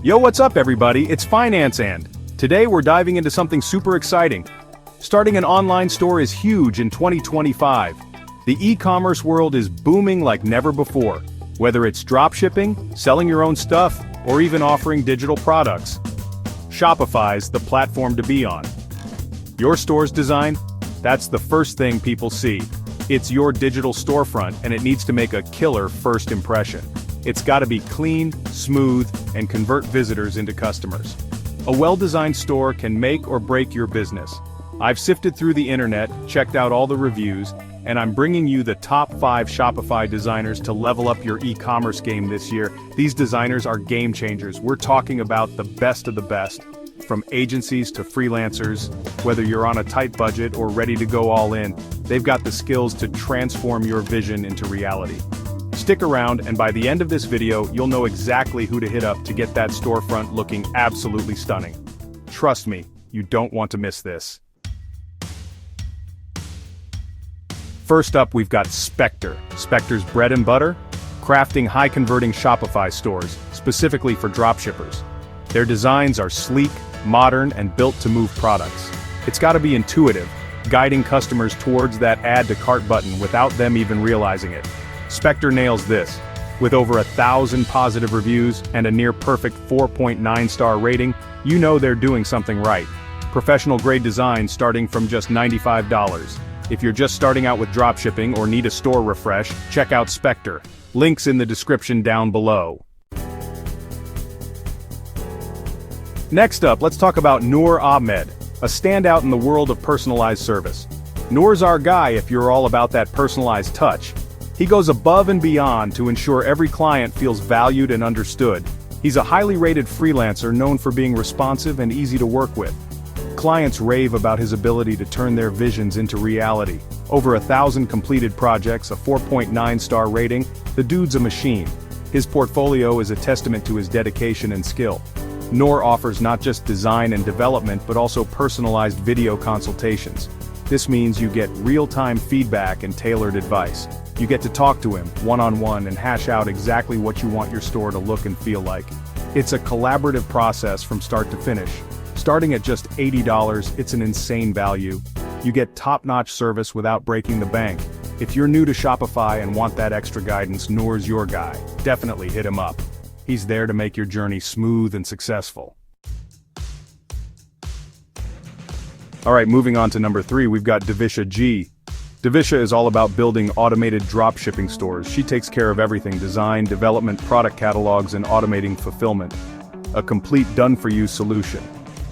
Yo, what's up everybody? It's Finance and today we're diving into something super exciting. Starting an online store is huge in 2025. The e-commerce world is booming like never before. Whether it's dropshipping, selling your own stuff, or even offering digital products, Shopify's the platform to be on. Your store's design? That's the first thing people see. It's your digital storefront and it needs to make a killer first impression. It's gotta be clean, smooth, and convert visitors into customers. A well-designed store can make or break your business. I've sifted through the internet, checked out all the reviews, and I'm bringing you the top 5 Shopify designers to level up your e-commerce game this year. These designers are game changers. We're talking about the best of the best. From agencies to freelancers, whether you're on a tight budget or ready to go all in, they've got the skills to transform your vision into reality. Stick around and by the end of this video, you'll know exactly who to hit up to get that storefront looking absolutely stunning. Trust me, you don't want to miss this. First up, we've got Spectre. Spectre's bread and butter? Crafting high-converting Shopify stores, specifically for dropshippers. Their designs are sleek, modern, and built to move products. It's gotta be intuitive, guiding customers towards that add to cart button without them even realizing it. Spectre nails this. With over 1,000 positive reviews and a near-perfect 4.9 star rating, you know they're doing something right. Professional-grade design starting from just $95. If you're just starting out with dropshipping or need a store refresh, check out Spectre. Links in the description down below. Next up, let's talk about Noor Ahmed, a standout in the world of personalized service. Noor's our guy if you're all about that personalized touch. He goes above and beyond to ensure every client feels valued and understood. He's a highly rated freelancer known for being responsive and easy to work with. Clients rave about his ability to turn their visions into reality. Over 1,000 completed projects, a 4.9 star rating, the dude's a machine. His portfolio is a testament to his dedication and skill. Noor offers not just design and development but also personalized video consultations. This means you get real-time feedback and tailored advice. You get to talk to him one-on-one and hash out exactly what you want your store to look and feel like. It's a collaborative process from start to finish. Starting at just $80, it's an insane value. You get top-notch service without breaking the bank. If you're new to Shopify and want that extra guidance, Noor's your guy. Definitely hit him up. He's there to make your journey smooth and successful. Alright, moving on to number 3, we've got Divishha G. Divishha is all about building automated dropshipping stores. She takes care of everything: design, development, product catalogs, and automating fulfillment. A complete done-for-you solution.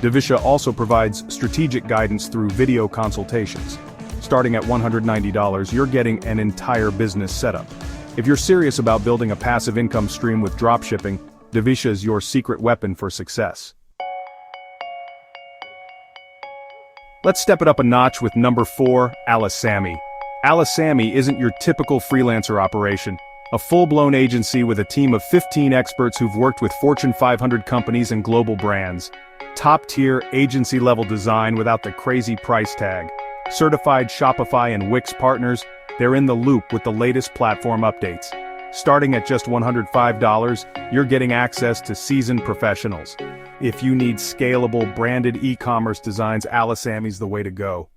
Divishha also provides strategic guidance through video consultations. Starting at $190, you're getting an entire business setup. If you're serious about building a passive income stream with dropshipping, Divishha is your secret weapon for success. Let's step it up a notch with number 4, Alysammy. Alysammy isn't your typical freelancer operation. A full-blown agency with a team of 15 experts who've worked with Fortune 500 companies and global brands. Top-tier, agency-level design without the crazy price tag. Certified Shopify and Wix partners, they're in the loop with the latest platform updates. Starting at just $105, you're getting access to seasoned professionals. If you need scalable, branded e-commerce designs, Alysammy's the way to go.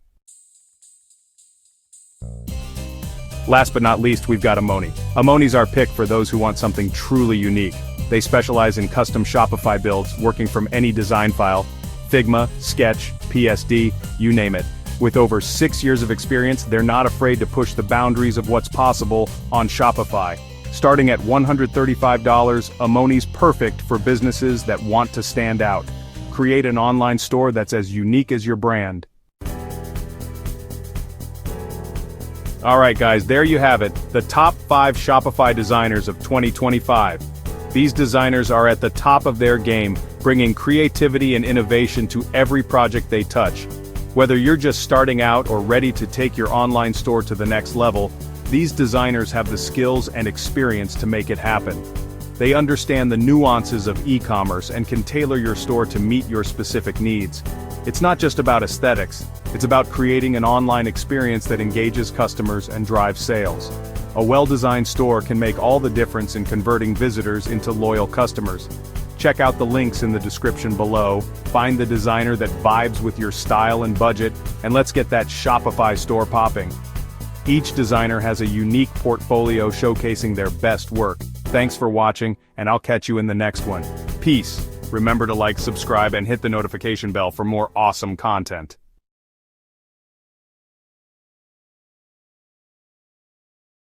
Last but not least, we've got Amoni. Amoni's our pick for those who want something truly unique. They specialize in custom Shopify builds, working from any design file: Figma, Sketch, PSD, you name it. With over 6 years of experience, they're not afraid to push the boundaries of what's possible on Shopify. Starting at $135, Amoni's perfect for businesses that want to stand out. Create an online store that's as unique as your brand. Alright guys, there you have it, the top 5 Shopify designers of 2025. These designers are at the top of their game, bringing creativity and innovation to every project they touch. Whether you're just starting out or ready to take your online store to the next level, these designers have the skills and experience to make it happen. They understand the nuances of e-commerce and can tailor your store to meet your specific needs. It's not just about aesthetics, it's about creating an online experience that engages customers and drives sales. A well-designed store can make all the difference in converting visitors into loyal customers. Check out the links in the description below, find the designer that vibes with your style and budget, and let's get that Shopify store popping. Each designer has a unique portfolio showcasing their best work. Thanks for watching, and I'll catch you in the next one. Peace. Remember to like, subscribe, and hit the notification bell for more awesome content.